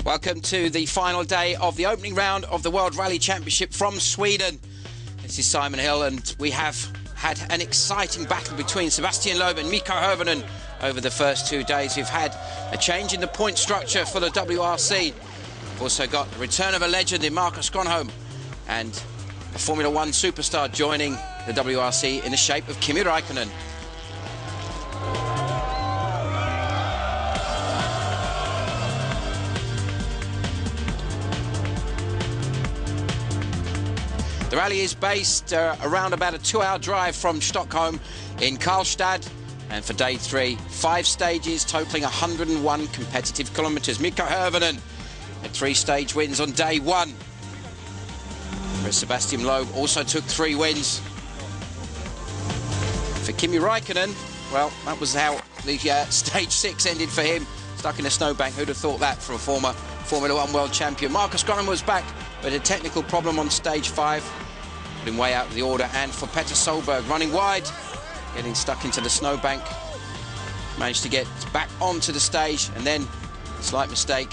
Welcome to the final day of the opening round of the World Rally Championship from Sweden. This is Simon Hill, and we have had an exciting battle between Sebastian Loeb and Mikko Hirvonen over the first 2 days. We've had a change in the point structure for the WRC. We've also got the return of a legend in Marcus Gronholm and a Formula One superstar joining the WRC in the shape of Kimi Räikkönen. The rally is based around about a 2-hour drive from Stockholm in Karlstad. And for day 3, 5 stages totaling 101 competitive kilometres. Mikko Hirvonen had 3 stage wins on day 1. Whereas Sebastian Loeb also took 3 wins. For Kimi Räikkönen, well, that was how the stage 6 ended for him. Stuck in a snowbank. Who'd have thought that for a former Formula One world champion? Marcus Gronholm was back, but a technical problem on stage 5. Put him way out of the order. And for Petter Solberg, running wide, getting stuck into the snowbank. Managed to get back onto the stage, and then, slight mistake,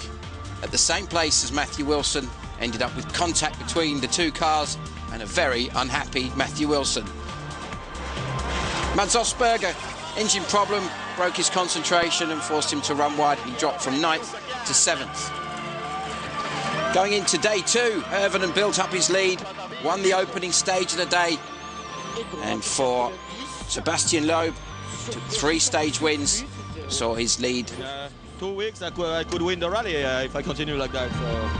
at the same place as Matthew Wilson. Ended up with contact between the 2 cars and a very unhappy Matthew Wilson. Mads Osberger, engine problem, broke his concentration and forced him to run wide. He dropped from 9th to 7th. Going into day 2, Hirvonen built up his lead, won the opening stage of the day. And for Sebastian Loeb, took 3 stage wins, saw his lead. 2 weeks I could win the rally if I continue like that. So.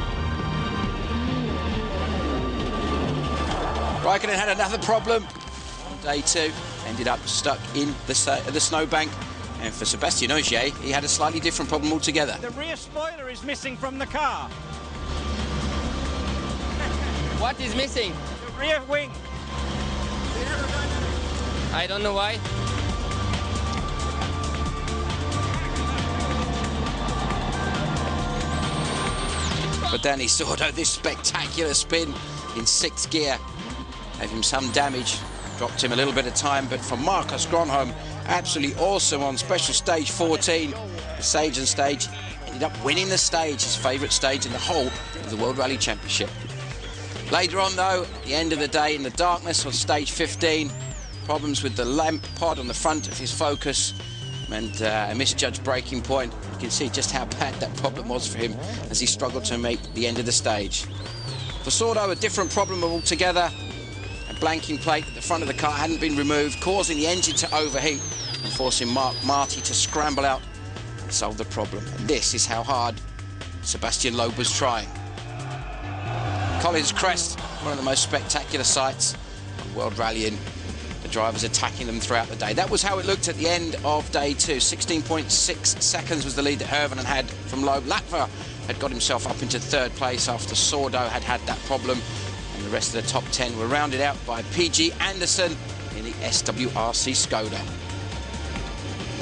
Räikkönen had another problem on day 2, ended up stuck in the snowbank. And for Sébastien Ogier, he had a slightly different problem altogether. The rear spoiler is missing from the car. What is missing? The rear wing. I don't know why. But then he saw this spectacular spin in 6th gear. Gave him some damage, dropped him a little bit of time. But for Marcus Gronholm, absolutely awesome on special stage 14, the Sagen stage. Ended up winning the stage, his favourite stage in the whole of the World Rally Championship. Later on, though, at the end of the day, in the darkness on stage 15, problems with the lamp pod on the front of his Focus and a misjudged braking point. You can see just how bad that problem was for him as he struggled to make the end of the stage. For Sordo, a different problem altogether. A blanking plate at the front of the car hadn't been removed, causing the engine to overheat and forcing Mark Marty to scramble out and solve the problem. And this is how hard Sebastian Loeb was trying. Collins Crest, one of the most spectacular sights on World Rallying. The drivers attacking them throughout the day. That was how it looked at the end of day 2. 16.6 seconds was the lead that Hirvonen had from Loeb. Latva had got himself up into 3rd place after Sordo had that problem. And the rest of the top 10 were rounded out by PG Anderson in the SWRC Skoda.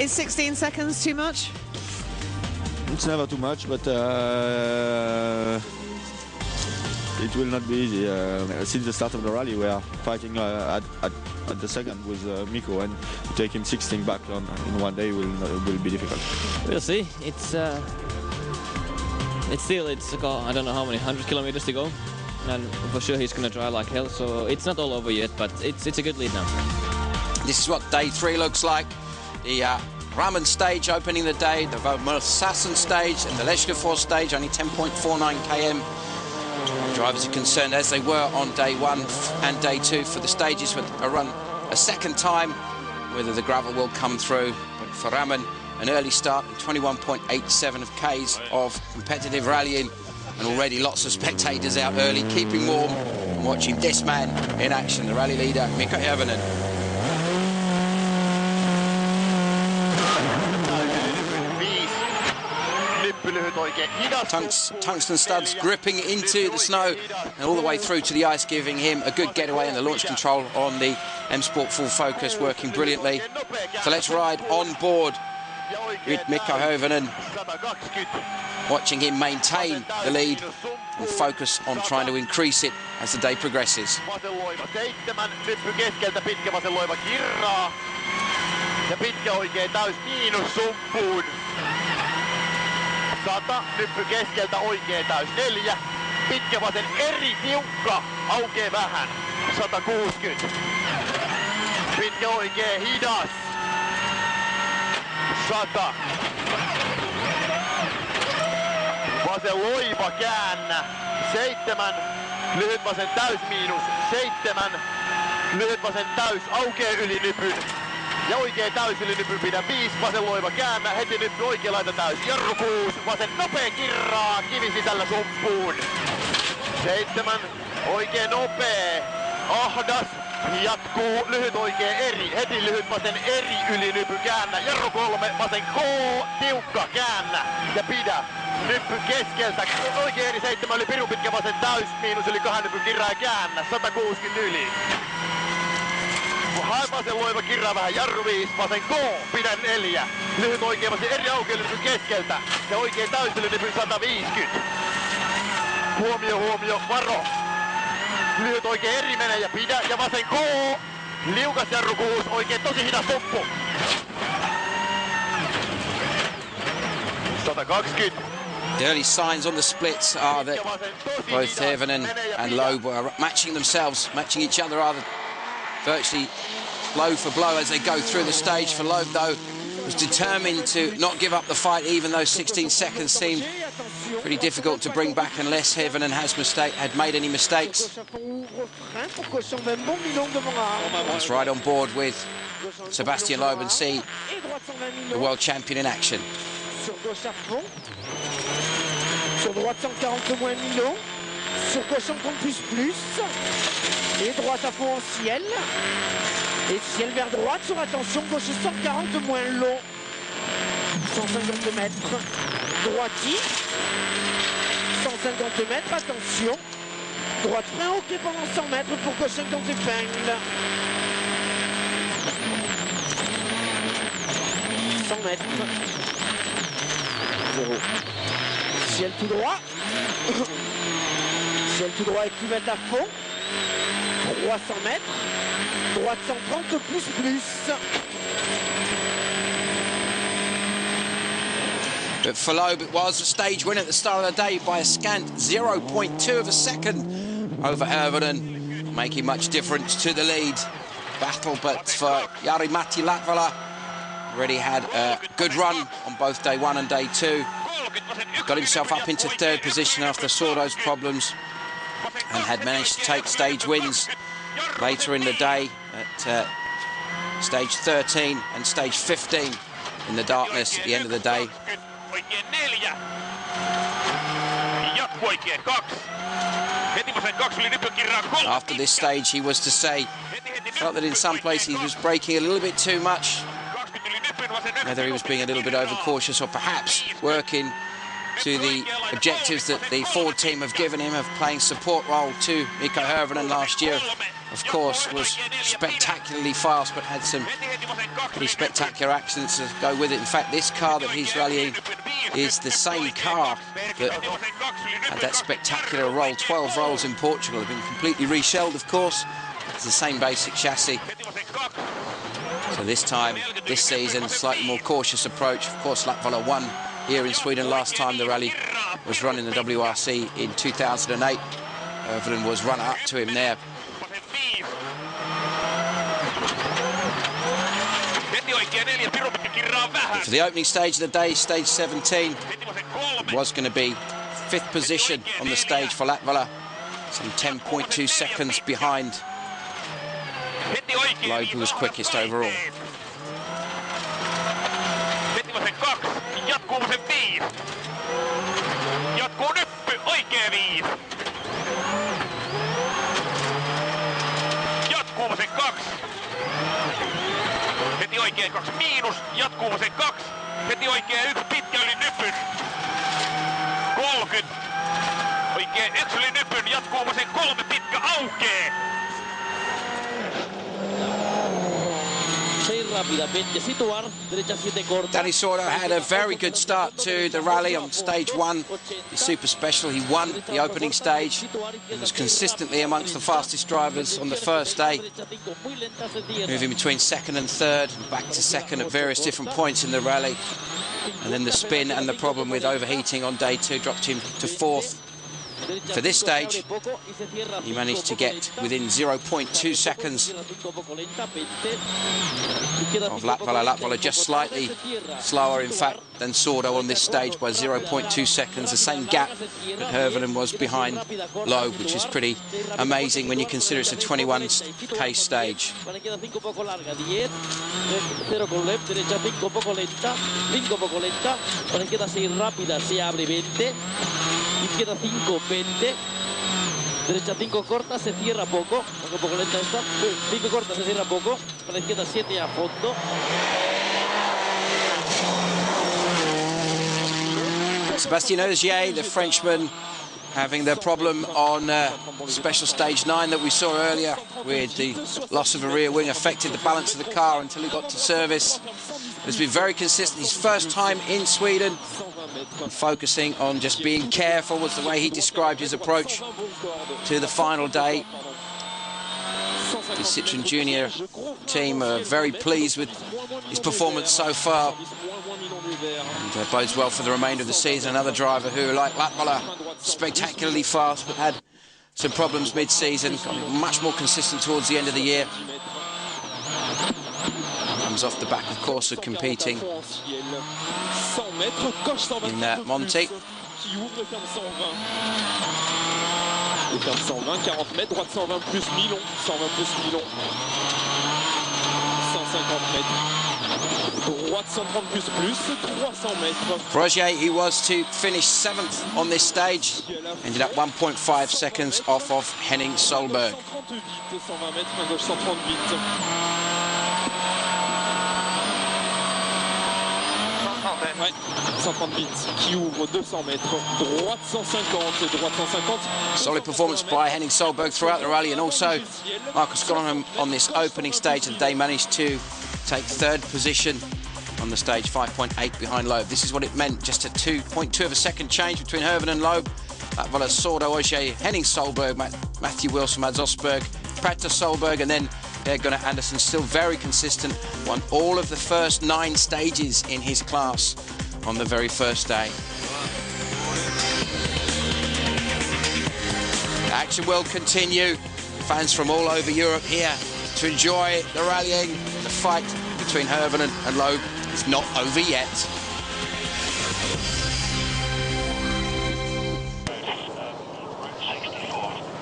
Is 16 seconds too much? It's never too much, but it will not be easy. Since the start of the rally, we are fighting at the second with Mikko, and to take him 16 back in one day will be difficult. We'll see. It's got, I don't know how many 100 kilometers to go, and for sure he's going to try like hell. So it's not all over yet, but it's a good lead now. This is what day 3 looks like. The Raman stage opening the day, the Valmersassen stage, and the Leshkefors stage, only 10.49 km. Drivers are concerned, as they were on day 1 and day 2, for the stages with a run a second time, whether the gravel will come through. But for Raman, an early start, 21.87 of Ks of competitive rallying, and already lots of spectators out early, keeping warm and watching this man in action, the rally leader, Mikko Hirvonen. Tungsten studs gripping into the snow and all the way through to the ice, giving him a good getaway, and the launch control on the M-Sport full focus working brilliantly. So let's ride on board with Mikko Hovinen, watching him maintain the lead and focus on trying to increase it as the day progresses. Ja pitkä oikein täys miinus sumppuun. 100, nyppy keskeltä oikein täys 4. Pitkä vasen eri tiukka, aukee vähän. 160. Pitkä oikein hidas. 100. Vasen loiva käännä. 7. Lyhyt vasen täys miinus. 7. Lyhyt vasen täys aukee yli nypyn. Ja oikein täys yli nypyn pidä 5, vasen loiva käännä, heti nyppy oikein laita täys, jarru 6, vasen nopea kirraa, kivi sisällä sumppuun. 7, oikein nopea, ahdas, jatkuu, lyhyt oikein eri, heti lyhyt vasen eri yli nypy käännä, jarru 3, vasen K, tiukka käännä ja pidä. Nyppy keskeltä, oikein eri 7 yli, pirun pitkä vasen täys, miinus yli 2 nypy kirraa ja käännä, 160 yli. Hae vasen loiva kirraa vähän, jarru 5, vasen K, pidä 4. Lyhyt oikein vasen eri aukeille nypyn keskeltä ja oikein täysille nypyn 150. Huomio, varo. Lyhyt oikein eri menee ja pidä ja vasen K. Liukas jarru 6, oikein tosi hidas toppu. 120. The early signs on the splits are that both Hovinen and Loeb are matching themselves, matching each other rather virtually blow for blow as they go through the stage. For Loeb, though, was determined to not give up the fight, even though 16 seconds seemed pretty difficult to bring back unless Hovinen had made any mistakes. Let's ride on board with Sebastian Loeb and see the world champion in action. Sur droite 140 moins Milo, sur gauche 50 plus, et droite à fond en ciel, et ciel vers droite, sur attention, gauche 140 moins long, 150 mètres, droitier, 150 mètres, attention, droite frein ok pendant 100 mètres pour gauche 50 épingles, 100 mètres, 0. Ciel tout droit. Ciel tout droit et cuvette à fond. 300 mètres. Droite 130 plus. But for Loeb, it was a stage win at the start of the day by a scant 0.2 of a second over Hovinen, making much difference to the lead battle. But for Jari-Matti Latvala, already had a good run on both day 1 and day 2. Got himself up into 3rd position after Sordo's problems and had managed to take stage wins later in the day at stage 13 and stage 15 in the darkness at the end of the day. After this stage, he was to say, felt that in some places he was braking a little bit too much, whether he was being a little bit overcautious or perhaps working to the objectives that the Ford team have given him of playing support role to Mikko Hovinen last year. Of course, was spectacularly fast, but had some pretty spectacular accidents to go with it. In fact, this car that he's rallying is the same car that had that spectacular roll, 12 rolls in Portugal. Have been completely reshelled, of course. It's the same basic chassis. So this time, this season, slightly more cautious approach. Of course, Latvala won here in Sweden last time the rally was run in the WRC in 2008. Hovinen was runner-up to him there. For the opening stage of the day, stage 17, it was going to be 5th position on the stage for Latvala, some 10.2 seconds behind Loeb, who was quickest overall. Heti oikein 2 miinus, jatkuu vasen 2. Heti oikein 1 pitkä yli nypyn. lyhyt. Oikein yksi yli nypyn, jatkuu vasen 3 pitkä aukee. Danny Sordo had a very good start to the rally on stage one. It's super special. He won the opening stage and was consistently amongst the fastest drivers on the first day, moving between second and third and back to second at various different points in the rally. And then the spin and the problem with overheating on day two dropped him to fourth. For this stage, he managed to get within 0.2 seconds of Latvala, just slightly slower, in fact, than Sordo on this stage by 0.2 seconds, the same gap that Hirvonen was behind Loeb, which is pretty amazing when you consider it's a 21k stage. Izquierda 5, 20. Derecha 5 corta, se cierra poco. Un poco lenta esta. 5 corta, se cierra poco. Para la izquierda 7 a fondo. Sébastien Ogier, the Frenchman, having the problem on special stage 9 that we saw earlier, with the loss of a rear wing affected the balance of the car until he got to service. Has been very consistent. His first time in Sweden, and focusing on just being careful was the way he described his approach to the final day. The Citroën Junior team are very pleased with his performance so far, and bodes well for the remainder of the season. Another driver who, like Latvala, spectacularly fast but had some problems mid-season, got much more consistent towards the end of the year. Comes off the back, of course, of competing in Monty. Le terme 120, 40 mètres, droite 120 plus 1000 long, 120 plus 1000 long, 150 mètres, droite 130 plus 300 mètres. For Ogier, he was to finish 7th on this stage, ended up 1.5 seconds off of Henning Solberg. 120 mètres, main gauche 138. Ouais, 130 bits qui ouvre 200 mètres, droite 150, droite 150. Solid performance by Henning Solberg throughout the rally, and also Marcus Gronholm on this opening stage today managed to take 3rd position on the stage, 5.8 behind Loeb. This is what it meant, just a 2.2 of a second change between Hirvonen and Loeb. Latvala, Sordo, Ogier, Henning Solberg, Matthew Wilson, Mads Osberg, Prater Solberg, and then Gunnar Andersen, still very consistent, won all of the first 9 stages in his class on the very first day. The action will continue. Fans from all over Europe here to enjoy the rallying. The fight between Hirvonen and Loeb is not over yet.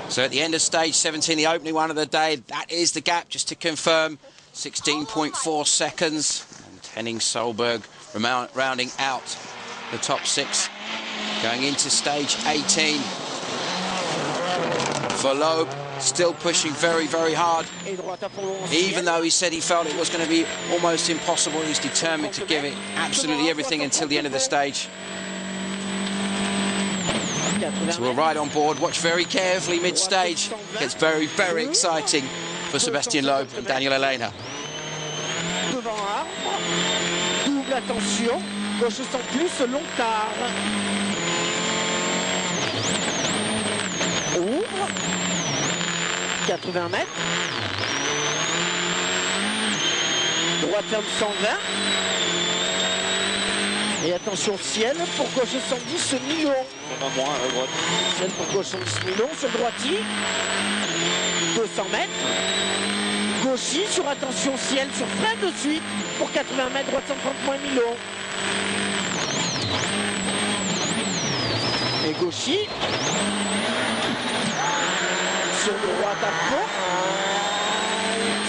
So at the end of stage 17, the opening one of the day, that is the gap, just to confirm, 16.4 seconds. And Henning Solberg rounding out the top 6, going into stage 18. For Loeb, still pushing very, very hard. Even though he said he felt it was going to be almost impossible, he's determined to give it absolutely everything until the end of the stage. So we'll ride on board, watch very carefully mid-stage. It's very, very exciting for Sébastien Loeb and Daniel Elena. Devant arbre, double attention, gauche sans plus, long tard. Ouvre, 80 mètres. Droite ferme 120. Et attention ciel pour gauche 110 millions. Ciel pour gauche 110 millions sur droitier. 200 mètres. Gauchy sur attention ciel sur frein de suite pour 80 mètres, droite 130 moins millions. Et Gauchy sur droite à fond.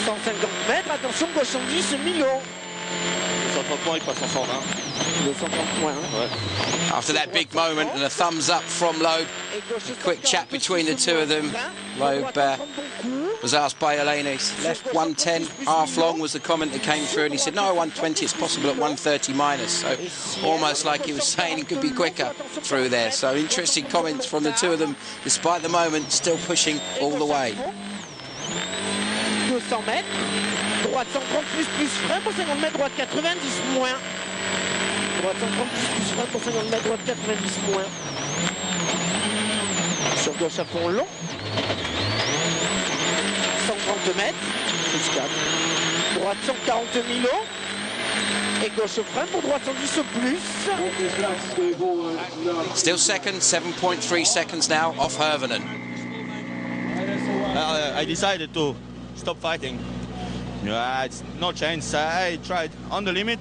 150 mètres, attention gauche 110 millions. 130 il passe en 120. 250 points. After that big moment and a thumbs up from Loeb, a quick chat between the two of them. Loeb was asked by Elena, he's left 110, half long was the comment that came through, and he said, no, 120, it's possible at 130 minus. So almost like he was saying it could be quicker through there. So interesting comments from the two of them, despite the moment, still pushing all the way. 200 mètres, droite 130 plus frein pour 50 mètres, droite 90 moins. Droite 130 plus frein pour 50 mètres, droite 90 moins. Sur gauche à fond long. 130 mètres, plus 4. Droite 140 000. Et gauche frein pour droite 110 plus. Still second, 7.3 seconds now off Hirvonen. I decided to stop fighting. It's no chance. I tried on the limit.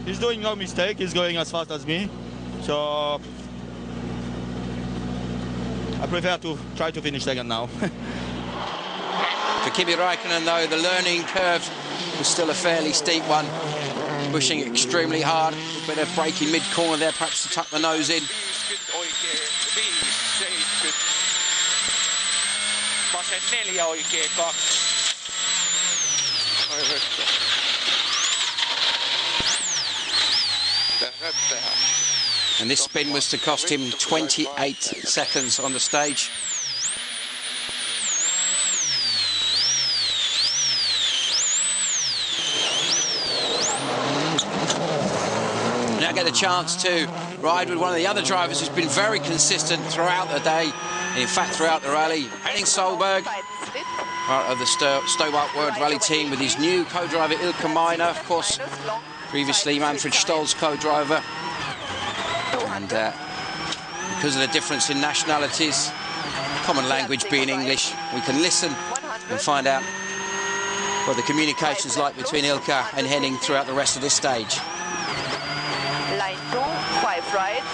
He's doing no mistake. He's going as fast as me. So I prefer to try to finish second now. For Kimi Räikkönen, though, the learning curve was still a fairly steep one. Pushing extremely hard. A bit of braking mid-corner there, perhaps to tuck the nose in. And this spin was to cost him 28 seconds on the stage. Now get a chance to ride with one of the other drivers who's been very consistent throughout the day, and in fact throughout the rally. Henning Solberg, part of the Stowart World Rally team, with his new co-driver Ilkka Minor, of course, previously Manfred Stoll's co-driver. And because of the difference in nationalities, common language being English, we can listen and find out what the communication's like between Ilkka and Henning throughout the rest of this stage. Line 2, 5 right,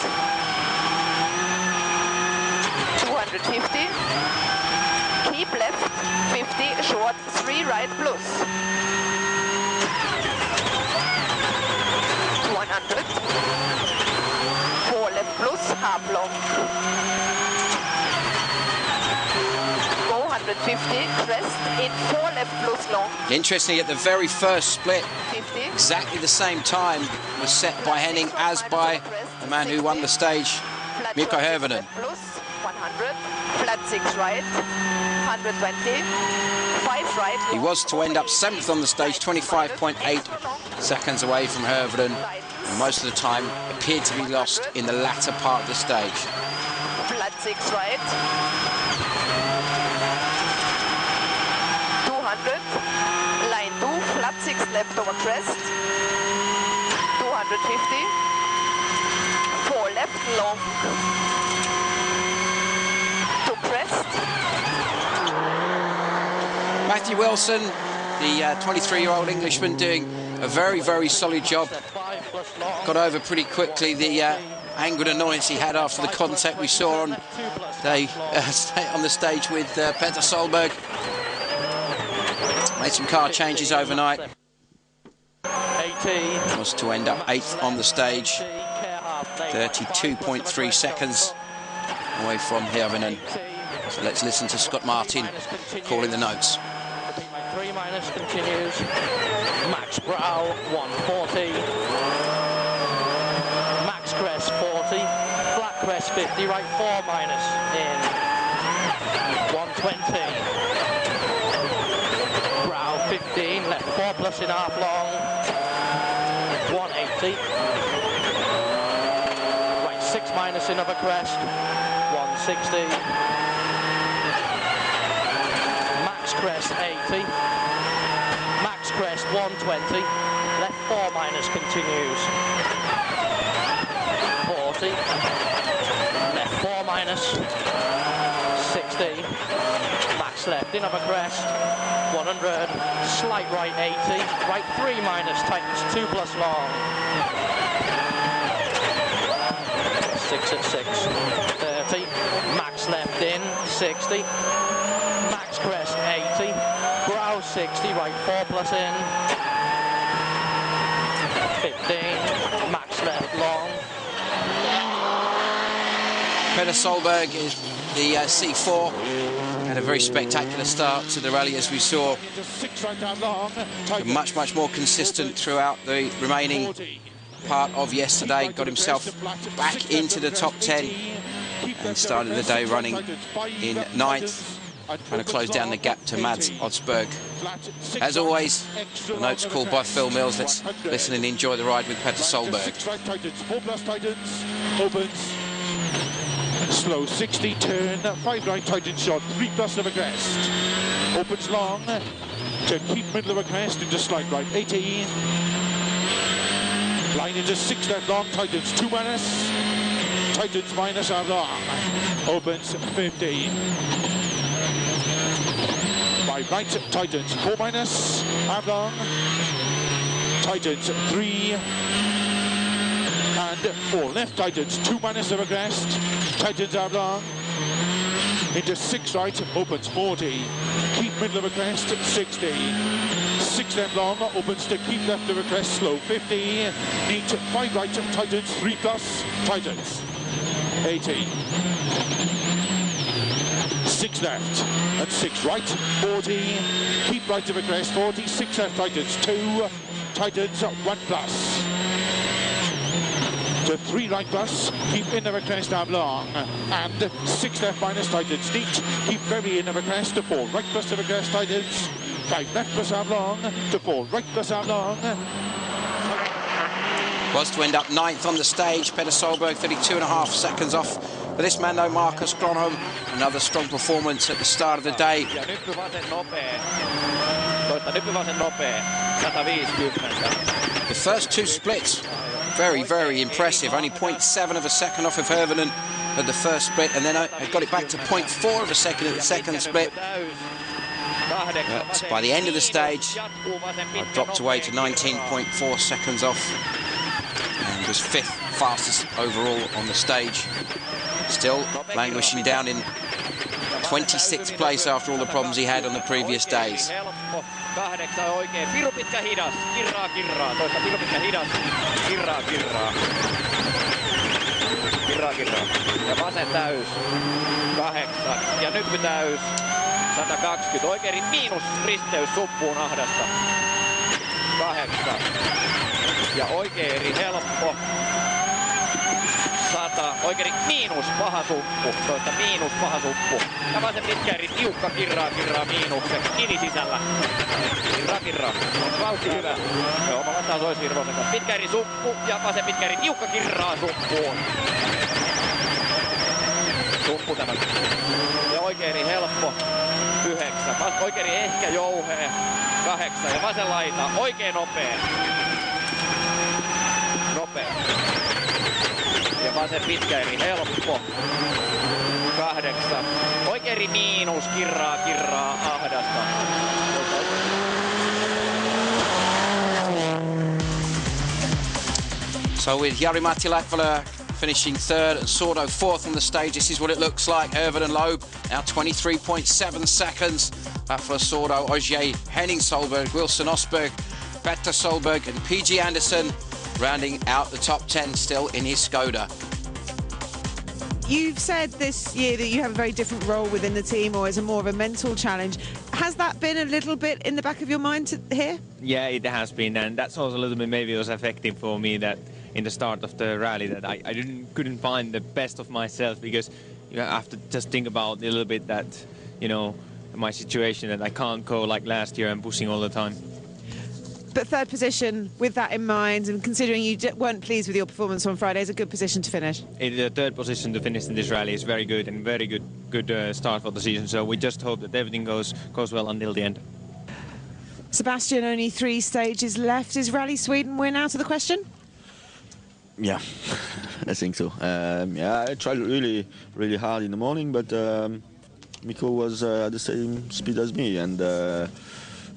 250, keep left, 50, short, 3 right plus, 100, 4 left plus, half long, go 150, crest, in 4 left plus long. Interestingly, at the very first split, 50, exactly the same time was set by Henning as by the man who won the stage, Mikko Hirvonen. plus, 100, flat 6 right, 120, 5 right. He was to end up 7th on the stage, 25.8 seconds away from Hirvonen. And most of the time appeared to be lost in the latter part of the stage. Flat 6 right, 200, line 2, flat 6 left over crest, 250, 4 left long, to crest. Matthew Wilson, the 23-year-old Englishman, doing a very, very solid job. Got over pretty quickly the anger and annoyance he had after the contact we saw on the stage with Peter Solberg. Made some car changes overnight. 18. Was to end up 8th on the stage. 32.3 seconds away from Hirvonen. So let's listen to Scott Martin calling the notes. 3 minus continues. Max Brow 140. Max Crest 40. Flat Crest 50. Right 4 minus in 120. Brow 15. Left 4 plus in half long. 180. Right 6 minus in upper crest. 160. Max Crest 80. Max Crest 120. Left 4 minus continues. 40. Left 4 minus. 60. Max left in upper crest. 100. Slight right 80. Right 3 minus tightens 2 plus long. 6 at 6. 30. Max left in 60. Max Crest 80, Brow 60, right 4 plus in, 15, Max left Peter Solberg is the C4. Had a very spectacular start to the rally, as we saw. Much more consistent throughout the remaining part of yesterday. Got himself back into the top 10 and started the day running in 9th, trying to close down the gap to Mads Odsberg. As always, the notes called by Phil Mills. Let's listen and enjoy the ride with Peter Solberg. Slow 60, turn, 5 right tighten shot, 3+ of a crest. Opens long, to keep middle of a crest into slight right, 18. Line into 6 left long, tightens 2 minus. Tightens minus half long. Opens 15. 5 right, tightens 4 minus, half long. Tightens 3. And 4 left, tightens 2 minus of a crest. Tightens out long, into 6 right, opens 40, keep middle of a crest, 60, 6 left long, opens to keep left of a crest, slow 50, neat 5 right, tightens 3+, tightens 80, 6 left and 6 right, 40, keep right of a crest, 40, 6 left, tightens 2, tightens 1+. To 3 right plus, keep in of a crest half long, and 6 left minus tightens neat, keep very in of a crest to 4 right plus of a crest tightens, 5 left plus half long, to 4 right plus half long. Was to end up 9th on the stage. Peter Solberg 32.5 seconds off. But this man though, Marcus Gronholm, another strong performance at the start of the day. The first 2 splits, very impressive. Only 0.7 of a second off of Hirvonen at the first split, and then I got it back to 0.4 of a second at the second split. But by the end of the stage, I dropped away to 19.4 seconds off and was 5th fastest overall on the stage. Still languishing down in 26th place after all the problems he had on the previous days. 8 oikein, piru pitkä hidas, kirraa, toista piru pitkä hidas, kirraa. Ja vasen täys, 8, ja nyppy täys, 120, oikein miinus risteys suppuun ahdasta, 8, ja oikein eri helppo, 100, oikein miinus paha suppu, toista miinus paha suppu, ja vasen pitkä eri tiukka kirraa miinukseksi, kivi sisällä, kirraa, vauhti hyvä, joo mä lataan sois Hirvosen kanssa, pitkä eri suppu, ja vasen pitkä eri tiukka kirraa suppuun, suppu tämä, ja oikein eri helppo, 9, oikein eri ehkä jouhee, 8, ja vasen laita, oikein nopea. Ja vasen pitkä eri helppo, 8, oikein eri miinus, kirraa, ahdasta. So with Jari-Matti Latvala finishing 3rd and Sordo 4th on the stage, this is what it looks like. Hirvonen Loeb now 23.7 seconds. Latvala, Sordo, Ogier, Henning Solberg, Wilson Osberg, Petter Solberg and PG Anderson rounding out the top 10 still in his Skoda. You've said this year that you have a very different role within the team, or it's more of a mental challenge. Has that been a little bit in the back of your mind here? Yeah, it has been, and that's also a little bit maybe was affecting for me that in the start of the rally that I couldn't find the best of myself, because you have to just think about a little bit that, you know, my situation, that I can't go like last year and pushing all the time. But 3rd position, with that in mind, and considering you weren't pleased with your performance on Friday, is a good position to finish. The 3rd position to finish in this rally is very good, and very good start for the season. So we just hope that everything goes well until the end. Sebastian, only 3 stages left. Is Rally Sweden win out of the question? Yeah, I think so. Yeah, I tried really hard in the morning, but Mikko was at the same speed as me, and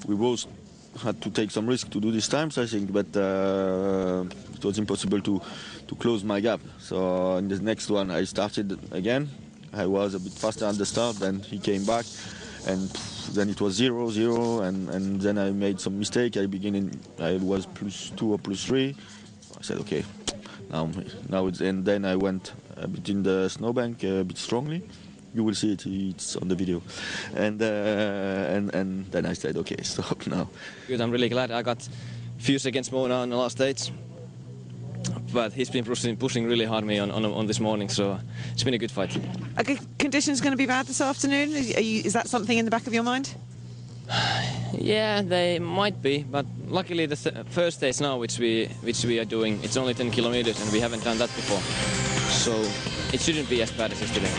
we both had to take some risk to do these times, I think, but it was impossible to close my gap. So in the next one I started again. I was a bit faster at the start, then he came back, and then it was 0-0, and then I made some mistake. I was +2 or +3. I said, okay, Now it's, and then I went between the snowbank a bit strongly. You will see it. It's on the video, and then I said, okay, stop now. Good. I'm really glad. I got few seconds more now in the last stage, but he's been pushing really hard me on this morning, so it's been a good fight. Are conditions going to be bad this afternoon? Is that something in the back of your mind? Yeah, they might be, but luckily the first stage now, which we are doing, it's only 10 kilometers, and we haven't done that before, so it shouldn't be as bad as yesterday.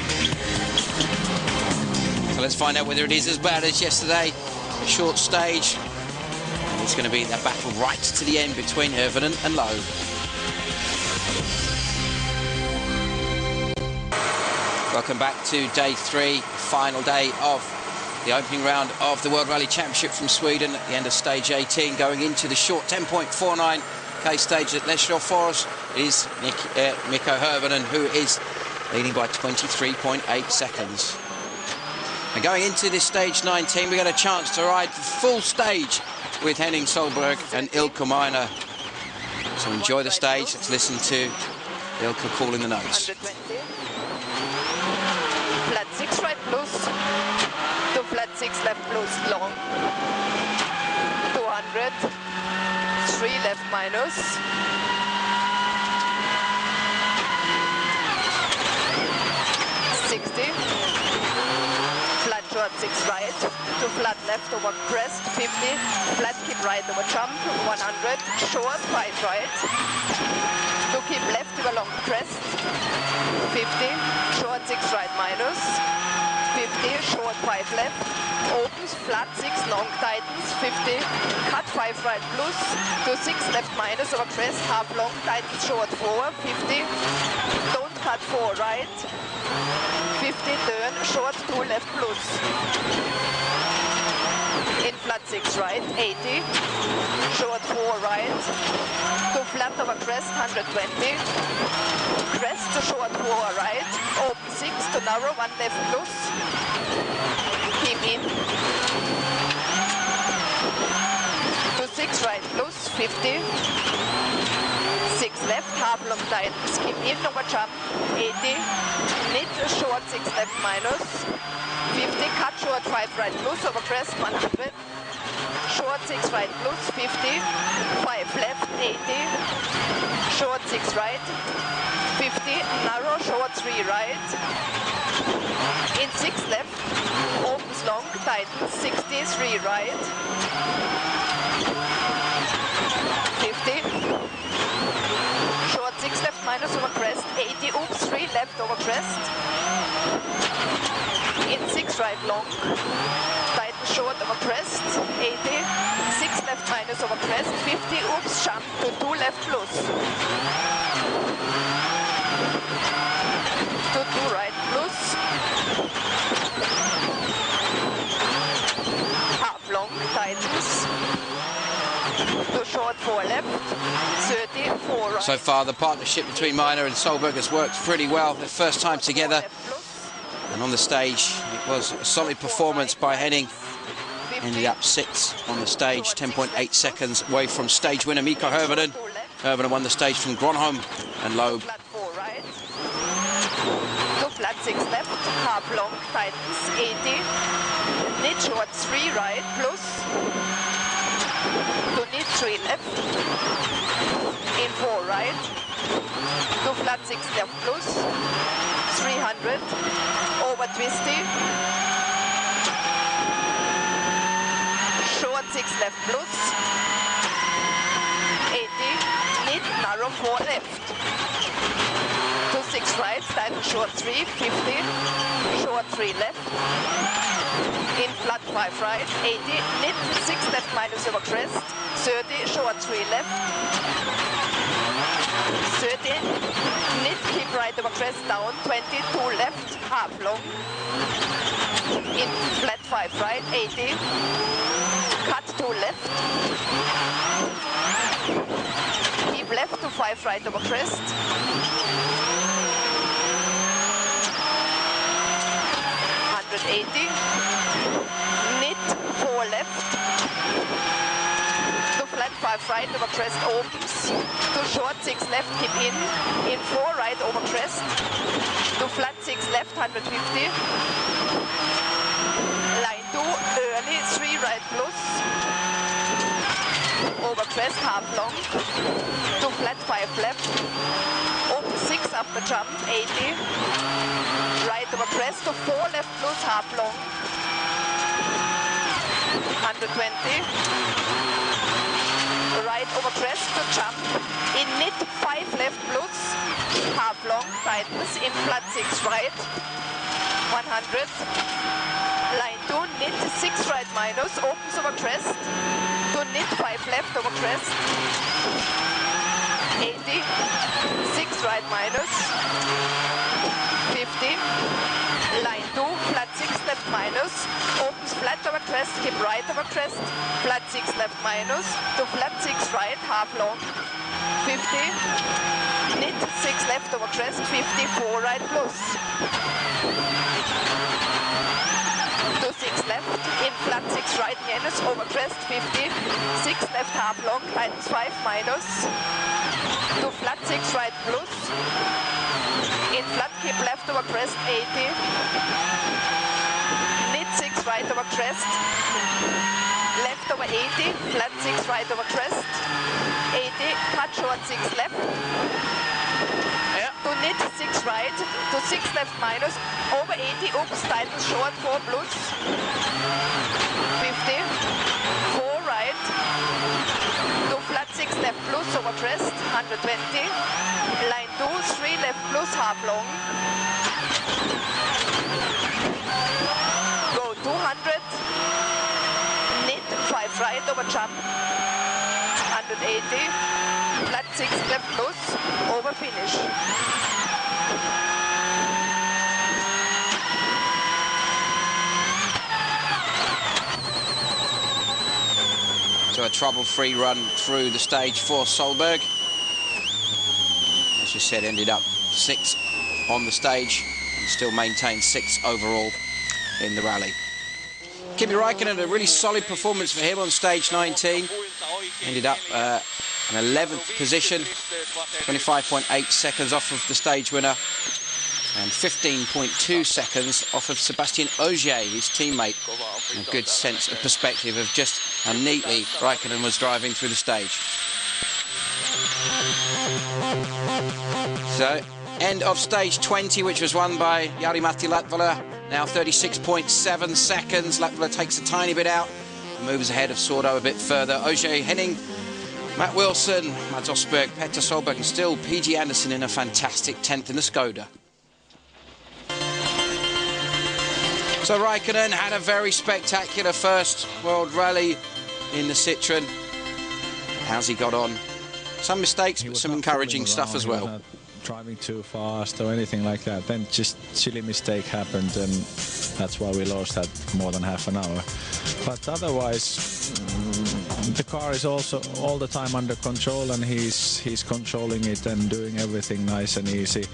So let's find out whether it is as bad as yesterday. A short stage. And it's going to be that battle right to the end between Hirvonen and Loeb. Welcome back to day 3, final day of the opening round of the World Rally Championship from Sweden at the end of stage 18, going into the short 10.49k stage at Lesjöfors Forest is Mikko Hirvonen, who is leading by 23.8 seconds. And going into this stage 19, we got a chance to ride the full stage with Henning Solberg and Ilkka Minor. So enjoy the stage. Let's listen to Ilkka calling the notes. Flat 6 right plus, to flat 6 left plus long, 200, 3 left minus, 60, flat short 6 right, to flat left over crest, 50, flat keep right over jump, 100, short 5 right, to keep left over long crest, 50, short 6 right minus, 50, short 5 left, opens, flat 6 long tightens, 50, cut 5 right plus, to 6 left minus over crest, half long tightens short 4, 50, don't cut 4 right, 50, turn, short 2 left plus, in flat 6 right, 80, short 4 right, to flat over crest, 120, crest to short 4 right, open 6 to narrow, 1 left plus, keep in, to 6 right plus, 50, 6 left, half long tightens, keep in over jump, 80, knit short 6 left minus, 50, cut short 5 right plus over crest, 100, short 6 right plus, 50, 5 left, 80, short 6 right, 50, narrow short 3 right, in 6 left, opens long, tightens, 60, 3 right, 50, short 6 left minus over crest, 80, oops, 3 left over crest, in 6 right long, tighten short over crest, 80, 6 left minus over crest, 50, oops, jump to 2 left plus, to 2 right plus, half long, tightens, to short 4 left, 30, 4 right. So far, the partnership between Minor and Solberg has worked pretty well. The first time together. And on the stage, it was a solid performance by Henning. Ended up 6th on the stage, 10.8 seconds away from stage winner Mikko Hirvonen. Hirvonen won the stage from Gronholm and Loeb. Flat 4 right, to flat 6 left, half long, tightens, 80, knit short 3 right, plus, to knit 3 left, in 4 right, to flat 6 left plus, 300, over twisty, short 6 left plus, 80, knit, narrow 4 left, to 6 right, tighten short 3, 50, short 3 left, in flat 5 right, 80, knit 6 left minus over crest, 30, short 3 left, 30, knit, keep right over crest down, 20, 2 left, half long, in flat 5 right, 80, cut 2 left, keep left to 5 right over crest, 180, knit 4 left, to flat 5 5 right over crest opens. To short 6 left, keep in 4 right over crest. To flat 6 left, 150. Line 2 early, 3 right plus. Over crest half long. To flat 5 left. Open 6 after jump, 80. Right over crest to 4 left plus half long. 120. Right over crest to jump. In mid 5 left plus half long. Tightens in flat 6 right. 100. Line 2 knit 6 right minus. Opens over crest. To knit 5 left over crest. 80. 6 right minus. 50. Line 2, flat 6 left minus, opens flat over crest, keep right over crest, flat 6 left minus, to flat 6 right, half long, 50, knit 6 left over crest, 54 right plus, to 6 left, in flat 6 right minus, over crest, 50, 6 left half long, minus 5 minus, to flat 6 right plus, in flat keep left over crest 80. Knit 6 right over crest. Left over 80. Flat 6 right over crest. 80. Cut short 6 left. To knit 6 right. To 6 left minus. Over 80. Oops. Tighten short 4 plus. 50. 4 right. To flat 6 left plus over crest. 120. Line 2, 3 left plus half long. Go 200. Knit 5 right over jump. 180. Flat 6 left plus over finish. So a trouble-free run through the stage for Solberg. As you said, ended up 6th on the stage and still maintained 6th overall in the rally. Kimi Räikkönen, a really solid performance for him on stage 19. Ended up in 11th position, 25.8 seconds off of the stage winner and 15.2 seconds off of Sébastien Ogier, his teammate. A good sense of perspective of just how neatly Räikkönen was driving through the stage. So, end of stage 20, which was won by Jari-Matti Latvala. Now 36.7 seconds. Latvala takes a tiny bit out, moves ahead of Sordo a bit further. Ogier, Henning, Matt Wilson, Mads Osberg, Petter Solberg, and still PG Anderson in a fantastic 10th in the Skoda. So Räikkönen had a very spectacular first World Rally in the Citroën. How's he got on? Some mistakes, but some encouraging stuff as well. Driving too fast or anything like that. Then just silly mistake happened, and that's why we lost that more than half an hour. But otherwise, the car is also all the time under control, and he's controlling it and doing everything nice and easy,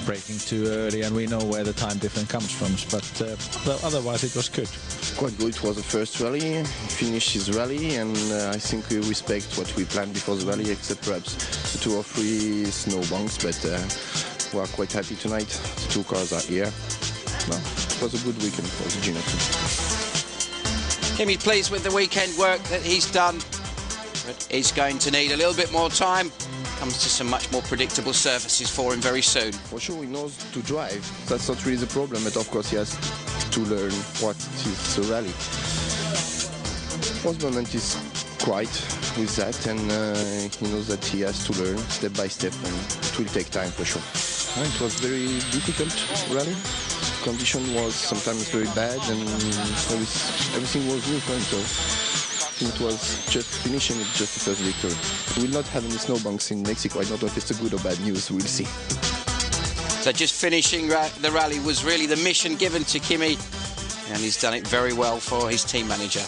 braking too early, and we know where the time difference comes from. But otherwise, it was good. Quite good. It was the first rally. He finished his rally, and I think we respect what we planned before the rally, except perhaps 2 or 3 snow bunks. But we are quite happy tonight. The 2 cars are here. No, it was a good weekend for the junior team. Kimi's pleased with the weekend work that he's done, but he's going to need a little bit more time. Comes to some much more predictable surfaces for him very soon. For sure, he knows to drive. That's not really the problem, but of course he has to learn what is a rally. First moment is quite with that, and he knows that he has to learn step by step, and it will take time for sure. And it was very difficult rally. Condition was sometimes very bad, and everything was new for him. So I think it was just finishing it, just the first victory. We will not have any snowbanks in Mexico. I don't know if it's a good or bad news. We'll see. So just finishing the rally was really the mission given to Kimi, and he's done it very well for his team manager.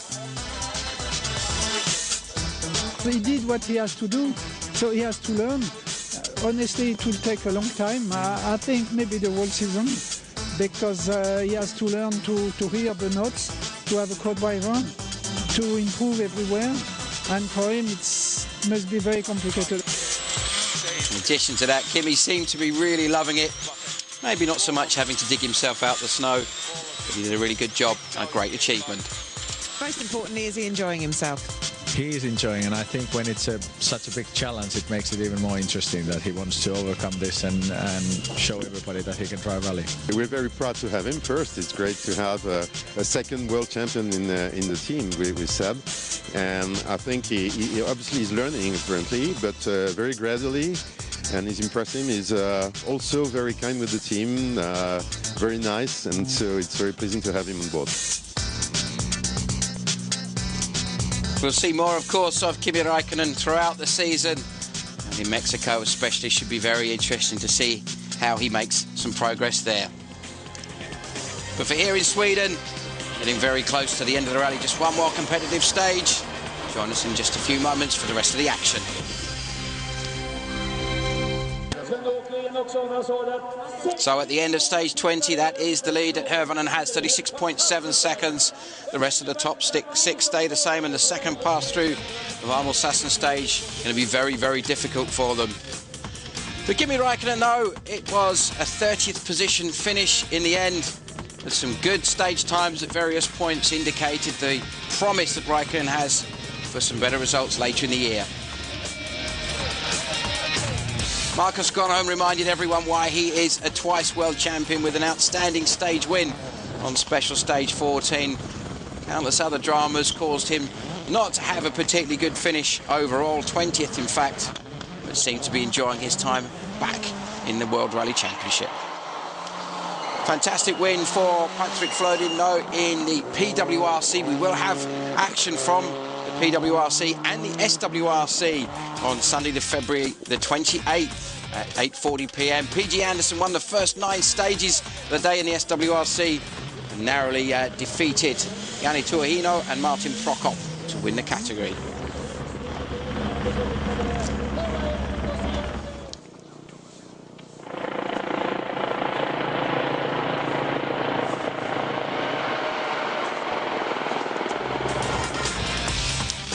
He did what he has to do, so he has to learn. Honestly, it will take a long time. I think maybe the whole season, because he has to learn to hear the notes, to have a co-driver, to improve everywhere. and for him it must be very complicated. In addition to that, Kimi seemed to be really loving it. Maybe not so much having to dig himself out the snow, but he did a really good job and a great achievement. Most importantly, is he enjoying himself? He is enjoying, and I think when it's such a big challenge, it makes it even more interesting that he wants to overcome this and show everybody that he can drive rally. We're very proud to have him first. It's great to have a second world champion in the team with Seb, and I think he obviously is learning currently, but very gradually. And it's impressive. He's also very kind with the team, very nice, and so it's very pleasing to have him on board. We'll see more, of course, of Kimi Räikkönen throughout the season. And in Mexico especially, should be very interesting to see how he makes some progress there. But for here in Sweden, getting very close to the end of the rally, just one more competitive stage. Join us in just a few moments for the rest of the action. So at the end of stage 20, that is the lead that Hirvonen has, 36.7 seconds. The rest of the top six stay the same, and the second pass through the Valmo-Sassen stage going to be very, very difficult for them. For Kimi Räikkönen, though, it was a 30th position finish in the end, with some good stage times at various points indicated the promise that Räikkönen has for some better results later in the year. Marcus Gronholm reminded everyone why he is a twice world champion with an outstanding stage win on special stage 14. Countless other dramas caused him not to have a particularly good finish overall, 20th in fact, but seemed to be enjoying his time back in the World Rally Championship. Fantastic win for Patrick Flodin, though, in the PWRC. We will have action from the PWRC and the SWRC on Sunday, February the 28th at 8:40 p.m. PG Anderson won the first 9 stages of the day in the SWRC and narrowly defeated Jani Tuohino and Martin Prokop to win the category.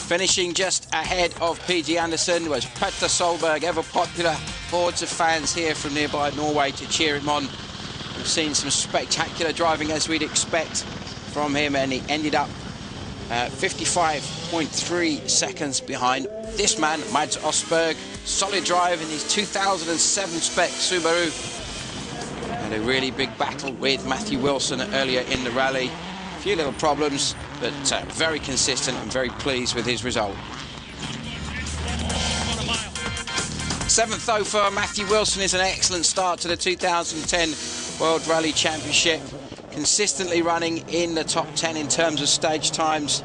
Finishing just ahead of PG Anderson was Petter Solberg, ever popular. Hordes of fans here from nearby Norway to cheer him on. We've seen some spectacular driving as we'd expect from him, and he ended up 55.3 seconds behind this man, Mads Østberg. Solid drive in his 2007 spec Subaru. Had a really big battle with Matthew Wilson earlier in the rally. A few little problems, but very consistent and very pleased with his result. 7th, though, for Matthew Wilson is an excellent start to the 2010 World Rally Championship. Consistently running in the top 10 in terms of stage times.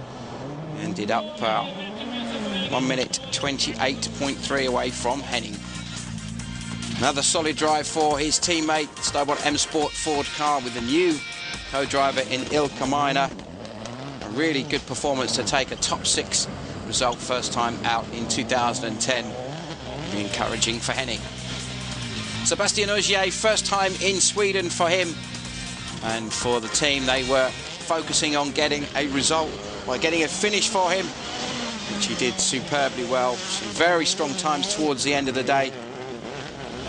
Ended up 1 minute 28.3 away from Henning. Another solid drive for his teammate, Stobart M Sport Ford car with a new co-driver in Ilkka Minor. A really good performance to take a top 6 result first time out in 2010. Really encouraging for Henning. Sebastian Ogier, first time in Sweden for him, and for the team they were focusing on getting a result by getting a finish for him, which he did superbly well. Some very strong times towards the end of the day,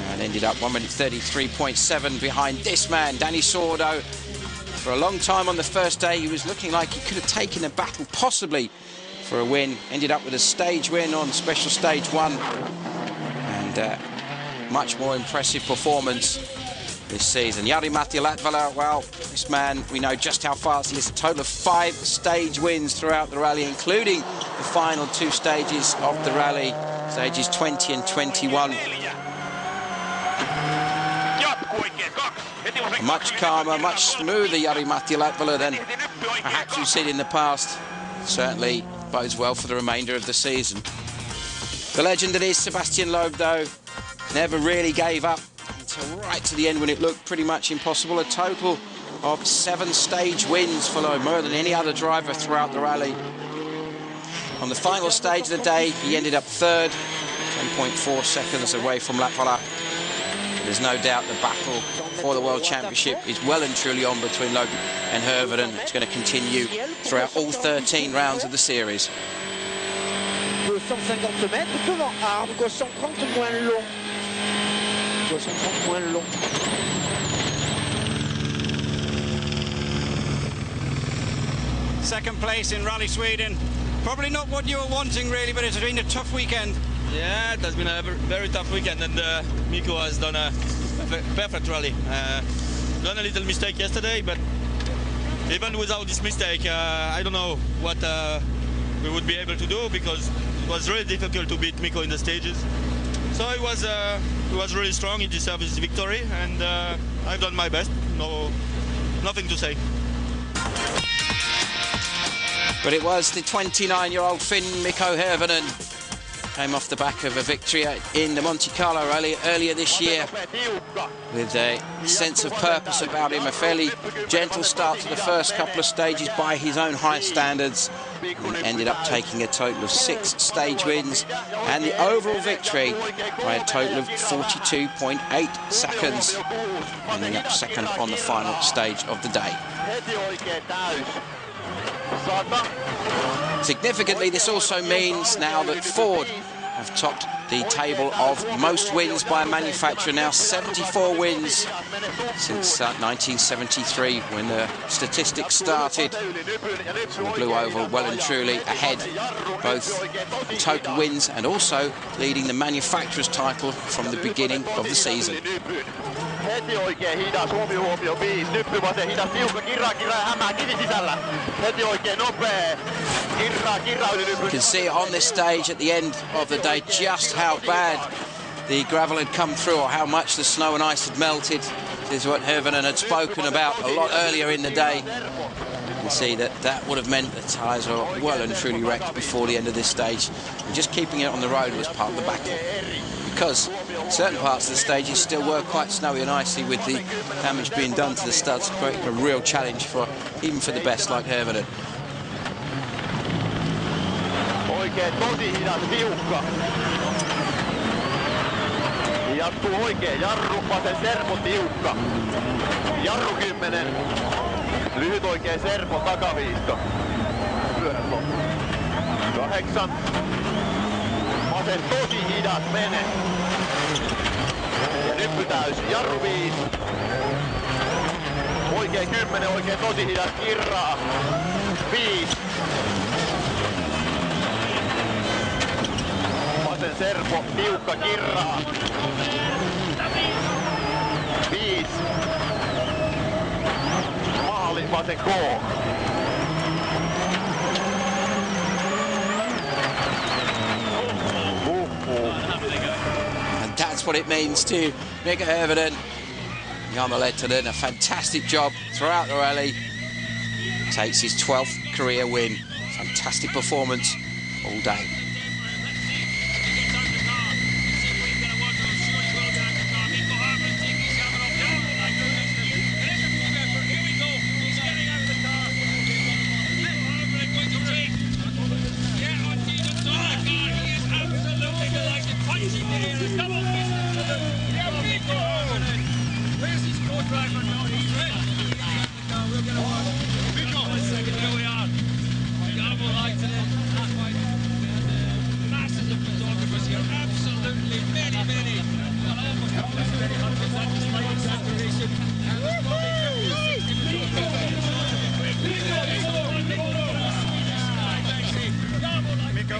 and ended up 1 minute 33.7 behind this man, Danny Sordo. For a long time on the first day, he was looking like he could have taken a battle possibly for a win. Ended up with a stage win on special stage 1, and much more impressive performance this season. Jari-Matti Latvala, well, this man, we know just how fast he is. A total of 5 stage wins throughout the rally, including the final 2 stages of the rally, stages 20 and 21. A much calmer, much smoother Jari-Matti Latvala than perhaps we've seen in the past. Certainly bodes well for the remainder of the season. The legend that is Sebastian Loeb, though, never really gave up until right to the end when it looked pretty much impossible. A total of 7 stage wins for Loeb, more than any other driver throughout the rally. On the final stage of the day, he ended up 3rd, 10.4 seconds away from Latvala. There's no doubt the battle for the World Championship is well and truly on between Loeb and Hirvonen. It's going to continue throughout all 13 rounds of the series. 250 mètres devant Arbre, gauche 130 moins long. Gauche 130 moins long. Second place in Rally Sweden. Probably not what you were wanting really, but it's been a tough weekend. Yeah, it has been a very tough weekend, and Mikko has done a perfect rally. Done a little mistake yesterday, but even without this mistake, I don't know what we would be able to do, because it was really difficult to beat Mikko in the stages. So he was really strong. He deserved his victory, and I've done my best. Nothing to say. But it was the 29-year-old Finn Mikko Hirvonen came off the back of a victory in the Monte Carlo Rally earlier this year with a sense of purpose about him, a fairly gentle start to the first couple of stages by his own high standards. He ended up taking a total of 6 stage wins and the overall victory by a total of 42.8 seconds, ending up second on the final stage of the day. Significantly, this also means now that Ford have topped the table of most wins by a manufacturer, now 74 wins since 1973 when the statistics started. The Blue Oval well and truly ahead, both total wins and also leading the manufacturer's title from the beginning of the season. Heti oikein hidas, huomio 5, nyppy vasen hidas, tiukka, kirraa ja hämää kivi sisällä. Heti oikein nopea, kirraa yli nyppy. You can see on this stage at the end of the day just how bad the gravel had come through, or how much the snow and ice had melted. This is what Hirvonen had spoken about a lot earlier in the day. You can see that would have meant the tyres were well and truly wrecked before the end of this stage. And just keeping it on the road was part of the battle, because certain parts of the stages still were quite snowy and icy, with the damage being done to the studs, creating a real challenge for even for the best like Hirvonen. Oikein tosi hidas, tiukka. Jatkuu oikein, jarru, vasen serpo, tiukka. Jarru 10. Lyhyt oikein serpo, takaviisto. Pyörät loppu. 8. Vasen tosi hidas, mene. Ja nyppy täys, jarru 5. Oikein 10, oikein tosi hidas, kirraa. 5. Vasen serpo, tiukka, kirraa. 5. Maali, vasen K. And that's what it means to Mikko Hirvonen. Jarmo Lehtonen, a fantastic job throughout the rally. Takes his 12th career win. Fantastic performance all day.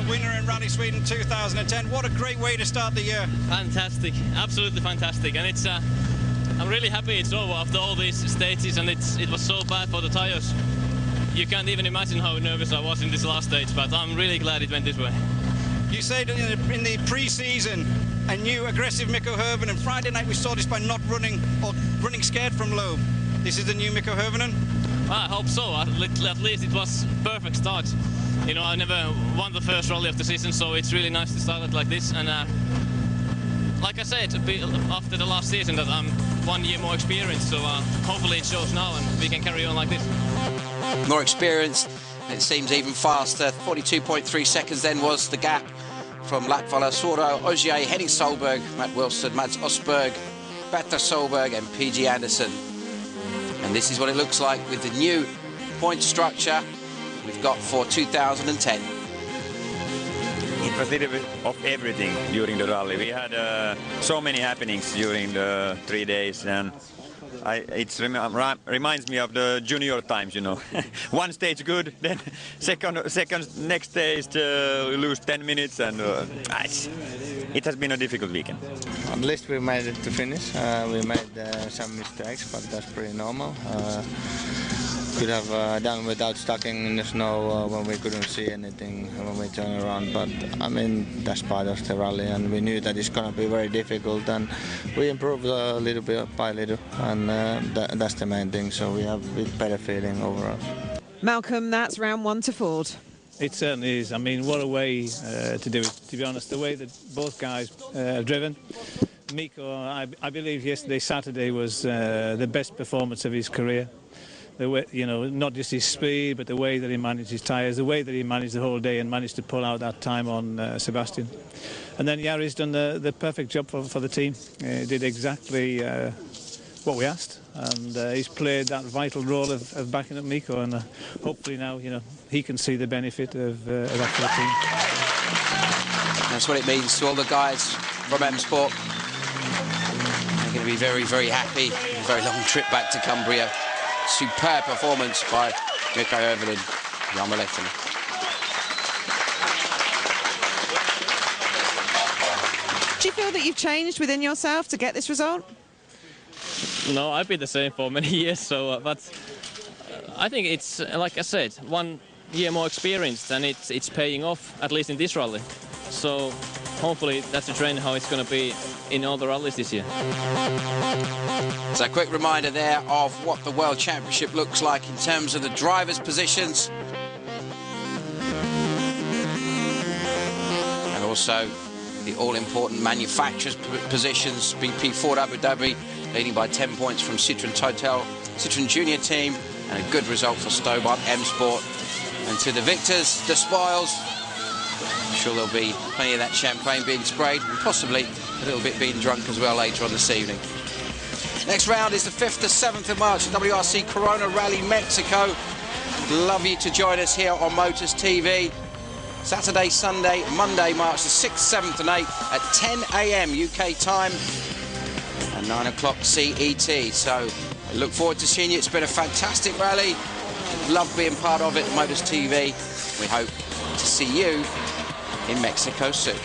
Winner in Rally Sweden 2010. What a great way to start the year. Fantastic, absolutely fantastic, and it's I'm really happy it's over after all these stages, and it was so bad for the tires. You can't even imagine how nervous I was in this last stage, but I'm really glad it went this way. You said in the pre-season a new aggressive Mikko Hirvonen, and Friday night we saw this by not running or running scared from low. This is the new Mikko Hirvonen? I hope so. At least it was perfect start. You know, I never won the first rally of the season, so it's really nice to start it like this. And like I said, after the last season, that I'm 1 year more experienced, so hopefully it shows now and we can carry on like this. More experienced, it seems even faster. 42.3 seconds then was the gap from Latvala, Soro, Ogier, Henning Solberg, Matt Wilson, Mads Osberg, Petter Solberg and PG Anderson. And this is what it looks like with the new point structure we've got for 2010. It was a little bit of everything during the rally. We had so many happenings during the 3 days, and it reminds me of the junior times, you know. One stage good, then second next stage we lose 10 minutes, and it has been a difficult weekend. At least we made it to finish. We made some mistakes, but that's pretty normal. Could have done without stucking in the snow when we couldn't see anything when we turn around, but I mean that's part of the rally, and we knew that it's going to be very difficult, and we improved a little bit by little, and that's the main thing, so we have a bit better feeling overall. Malcolm, that's round 1 to Ford. It certainly is. I mean, what a way to do it, to be honest. The way that both guys have driven. Mikko, I believe yesterday, Saturday, was the best performance of his career. The way, you know, not just his speed, but the way that he managed his tyres, the way that he managed the whole day and managed to pull out that time on Sebastian. And then Jari's done the perfect job for the team. He did exactly what we asked, and he's played that vital role of backing up Mikko, and hopefully now, you know, he can see the benefit of that for the team. That's what it means to all the guys from M Sport. They're going to be very, very happy. A very long trip back to Cumbria. Superb performance by Mikko Hirvonen, Jarmo Lehtonen. Do you feel that you've changed within yourself to get this result? No, I've been the same for many years, so but I think it's, like I said, 1 year more experience, and it's paying off, at least in this rally. So hopefully that's the trend how it's going to be in all the rallies this year. So a quick reminder there of what the World Championship looks like in terms of the drivers' positions. And also the all-important manufacturers' positions. BP Ford Abu Dhabi leading by 10 points from Citroën Total, Citroën Junior Team, and a good result for Stobart M Sport. And to the victors, the spoils. I'm sure there'll be plenty of that champagne being sprayed, and possibly a little bit being drunk as well later on this evening. Next round is the 5th to 7th of March, the WRC Corona Rally Mexico. Love you to join us here on Motors TV. Saturday, Sunday, Monday, March the 6th, 7th and 8th at 10 AM UK time and 9 o'clock CET. So I look forward to seeing you. It's been a fantastic rally. Love being part of it, Motors TV. We hope to see you in Mexico soon.